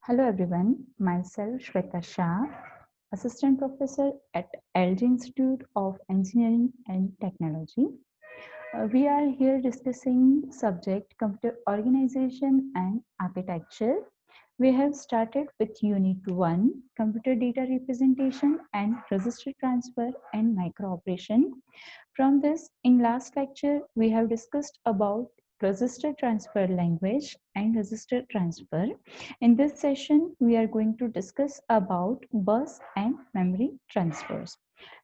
Hello everyone, myself Shweta Shah, Assistant Professor at LG Institute of Engineering and Technology. We are here discussing subject computer organization and architecture. We have started with Unit 1, computer data representation and register transfer and microoperation. From this, in last lecture, we have discussed about register transfer language and register transfer. In this session, we are going to discuss about bus and memory transfers.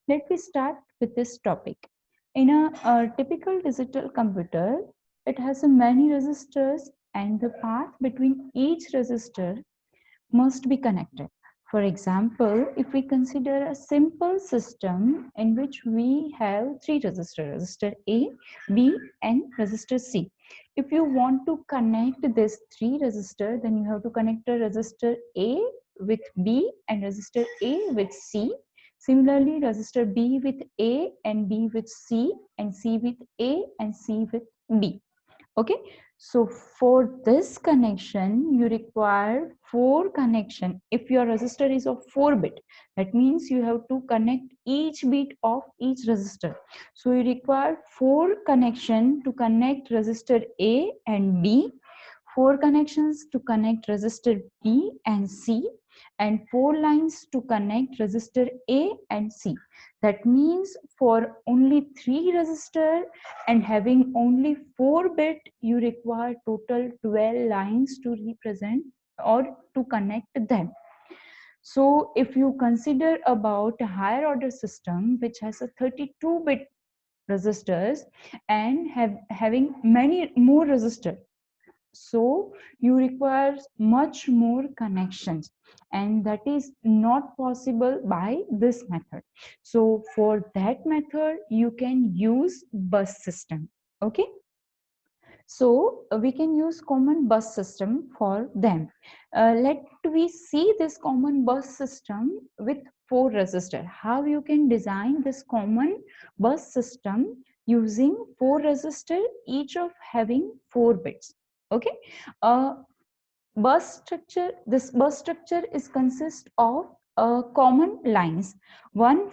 Let me start with this topic. In a typical digital computer, it has many registers and the path between each register must be connected. For example, if we consider a simple system in which we have three registers, register A, B, and register C. If you want to connect this three register, then you have to connect a register A with B and register A with C. Similarly, register B with A and B with C and C with A and C with B. Okay, so for this connection you require 4 connection. If your register is of 4 bit, that means you have to connect each bit of each register. So you require 4 connection to connect register A and B, 4 connections to connect register B and C, and 4 lines to connect register A and C. That means for only 3 register and having only 4 bit, you require total 12 lines to represent or to connect them. So if you consider about a higher order system which has a 32-bit registers and having many more registers, so you require much more connections, and that is not possible by this method. So for that method you can use bus system. Okay, so we can use common bus system for them. Let we see this common bus system with 4 register. How you can design this common bus system using 4 register, each of having 4 bits. Okay, uh, this bus structure is consist of common lines, one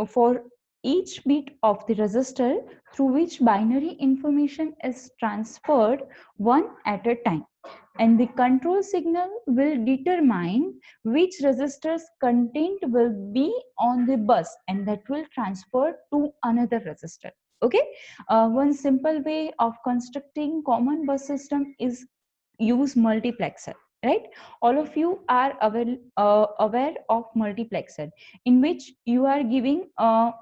for each bit of the register, through which binary information is transferred one at a time, and the control signal will determine which register's content will be on the bus, and that will transfer to another register. Okay, one simple way of constructing common bus system is use multiplexer, right? All of you are aware of multiplexer, in which you are giving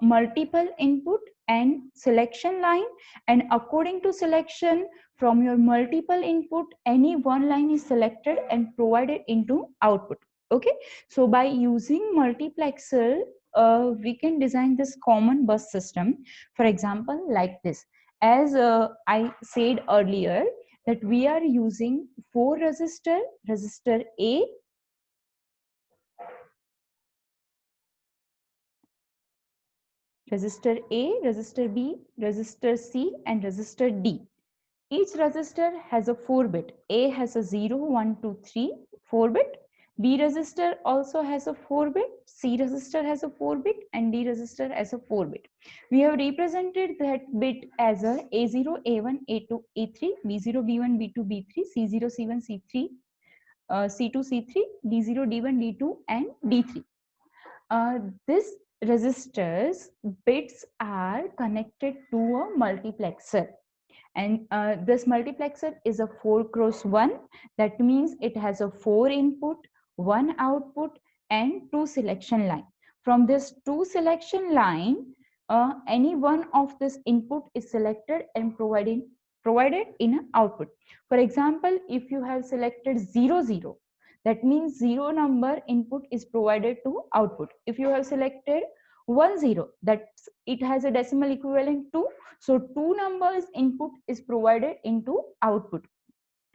multiple input and selection line, and according to selection from your multiple input, any one line is selected and provided into output. Okay, so by using multiplexer, we can design this common bus system. For example, like this, as I said earlier, that we are using 4 register, register A, register A, register B, register C, and register D. Each register has a 4 bit. A has a 0, 1, 2, 3, 4 bit. B register also has a 4 bit. C register has a 4 bit, and D register has a 4 bit. We have represented that bit as a A0, A1, A2, A3, B0, B1, B2, B3, C0, C1, C3, C2, C3, D0, D1, D2, and D3. This registers bits are connected to a multiplexer, and this multiplexer is a 4 cross 1. That means it has a 4 input, 1 output, and 2 selection line. From this 2 selection line, any one of this input is selected and provided in an output. For example, if you have selected 0 0, that means 0 number input is provided to output. If you have selected 1 0, that it has a decimal equivalent 2, so 2 numbers input is provided into output.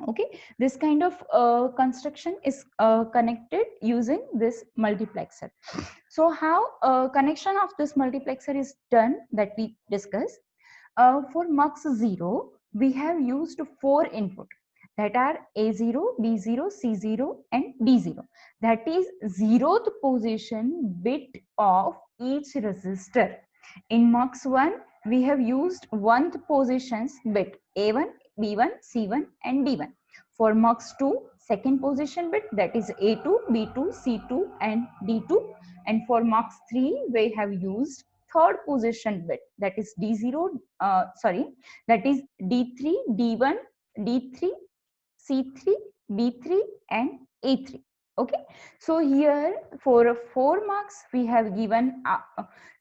Okay, this kind of construction is connected using this multiplexer. So how connection of this multiplexer is done, that we discuss. For mux 0, we have used 4 input, that are A0, B0, C0 and D0. That is 0th position bit of each resistor. In MUX 1, we have used 1th positions bit A1, B1, C1 and D1. For MUX 2, second position bit, that is A2, B2, C2 and D2. And for MUX 3, we have used third position bit, that is D0, that is D3, D1, D3, C3, B3 and A3. Okay, so here for 4 marks we have given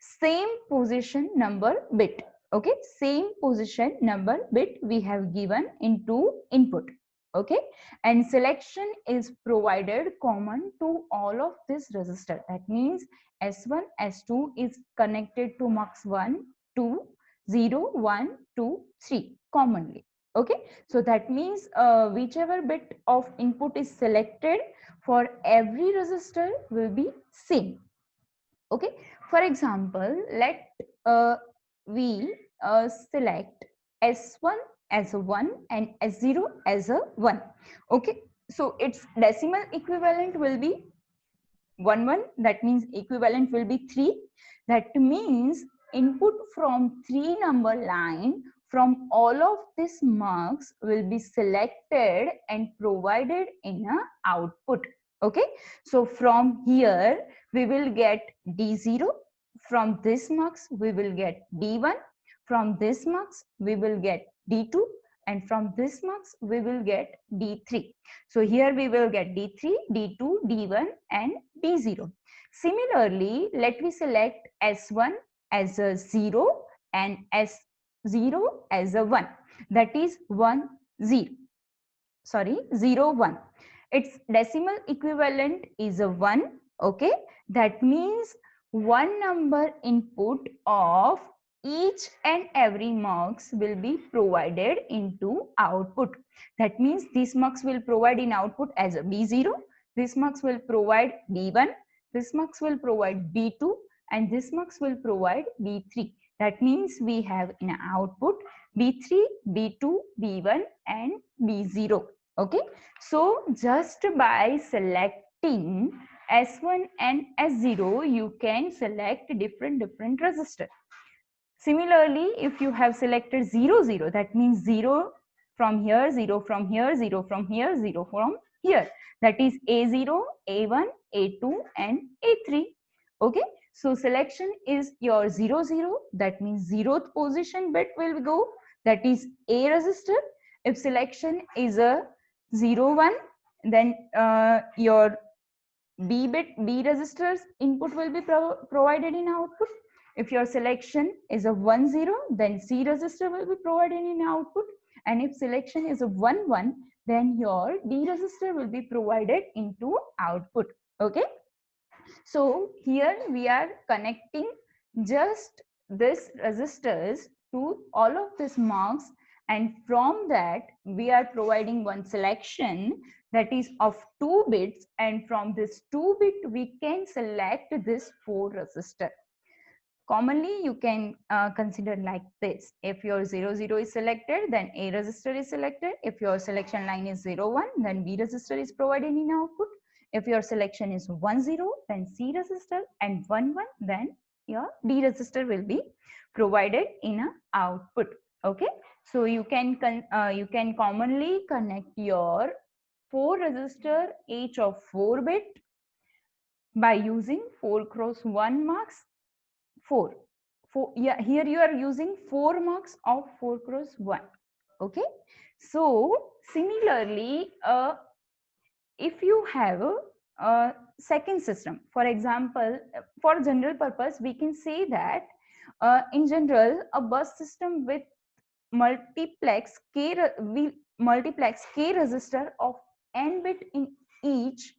same position number bit. Okay, same position number bit we have given into input. Okay, and selection is provided common to all of this resistor. That means S1, S2 is connected to MUX 1, 2, 0, 1, 2, 3 commonly. Okay, so that means whichever bit of input is selected for every resistor will be same. Okay, for example, let we select S1 as a 1 and S0 as a 1. Okay, so its decimal equivalent will be 1 1, that means equivalent will be 3. That means input from 3 number line from all of these marks will be selected and provided in a output. Okay, so from here we will get D0, from this marks we will get D1, from this marks we will get D2 and from this marks we will get D3. So here we will get D3, D2, D1 and D0. Similarly, let me select S1 as a 0 and S0 as a 1. That is 1, 0. Sorry, 0, 1. Its decimal equivalent is a 1. Okay, that means one number input of each and every mux will be provided into output. That means this mux will provide in output as a B0, this mux will provide B1, this mux will provide B2 and this mux will provide B3. That means we have in output B3, B2, B1 and B0. Okay, so just by selecting S1 and S0 you can select different resistor. Similarly, if you have selected 0, 0, that means 0 from here, 0 from here, 0 from here, 0 from here. That is A0, A1, A2 and A3. Okay, so selection is your 0, 0. That means 0th position bit will go. That is A resistor. If selection is a 0, 1, then your B resistors input will be provided in output. If your selection is a 1, 0, then C resistor will be provided in output. And if selection is a 1, 1, then your D resistor will be provided into output. Okay. So here we are connecting just this resistors to all of these marks, and from that we are providing one selection that is of 2 bits, and from this 2 bit we can select this 4 resistor. Commonly you can consider like this: if your 0, 0 is selected, then A resistor is selected. If your selection line is 0, 1, then B resistor is provided in output. If your selection is 1, 0, then C resistor, and 1, 1, then your D resistor will be provided in a output. Okay, so you can commonly connect your 4 resistor each of 4 bit by using 4 cross 1 marks. 4. Yeah, here you are using 4 marks of 4 cross 1. Okay, so similarly, if you have a second system, for example, for general purpose we can say that in general a bus system with multiplex k resistor of n bit in each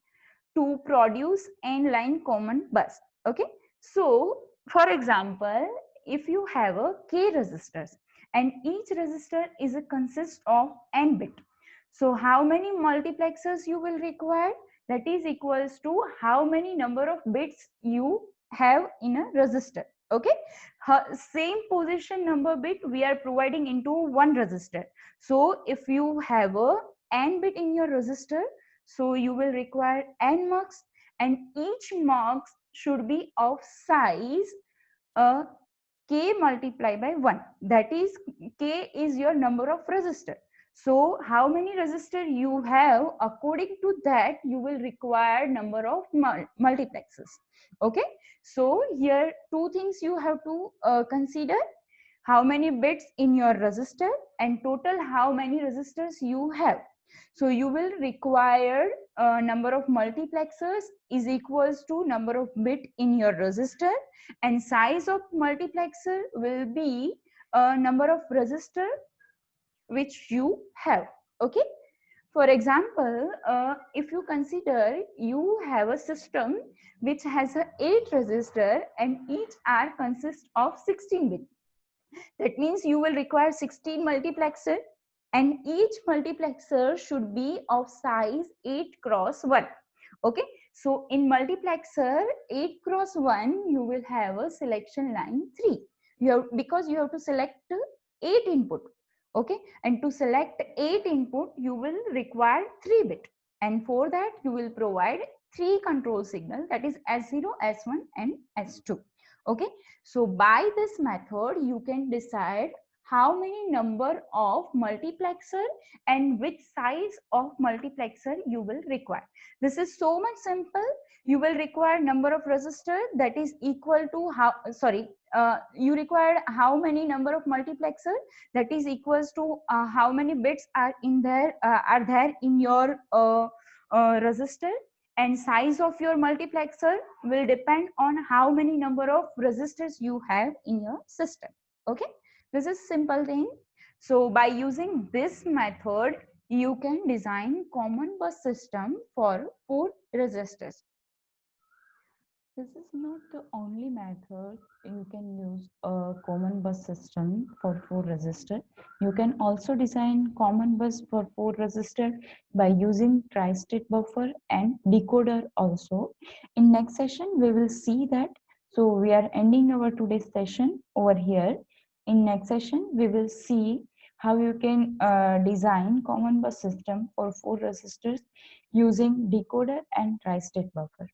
to produce n line common bus. Okay, so for example, if you have a k resistors and each resistor is a consist of n bit, so how many multiplexers you will require? That is equals to how many number of bits you have in a resistor. Okay, same position number bit we are providing into one resistor. So if you have a n bit in your register, so you will require n mux, and each mux should be of size k multiplied by 1. That is, k is your number of register. So how many register you have, according to that you will require number of multiplexes. Okay, so here two things you have to consider: how many bits in your register and total how many registers you have. So you will require number of multiplexers is equals to number of bit in your register, and size of multiplexer will be number of register which you have. Okay, for example, if you consider you have a system which has a 8 register and each R consists of 16 bit. That means you will require 16 multiplexer, and each multiplexer should be of size 8 cross 1. Okay, so in multiplexer 8 cross 1 you will have a selection line 3. You have, because you have to select 8 input. Okay, and to select 8 input you will require 3 bit, and for that you will provide 3 control signal, that is S0, S1 and S2. Okay, so by this method you can decide how many number of multiplexer and which size of multiplexer you will require. This is so much simple. You will require number of resistor that is equal to how, you require how many number of multiplexer that is equals to how many bits are in there are there in your resistor, and size of your multiplexer will depend on how many number of resistors you have in your system. Okay, this is simple thing. So by using this method you can design common bus system for 4 resistors. This is not the only method you can use a common bus system for 4 resistor. You can also design common bus for 4 resistor by using tri-state buffer and decoder also. In next session, we will see that. So we are ending our today's session over here. In next session, we will see how you can design common bus system for 4 resistors using decoder and tri-state buffer.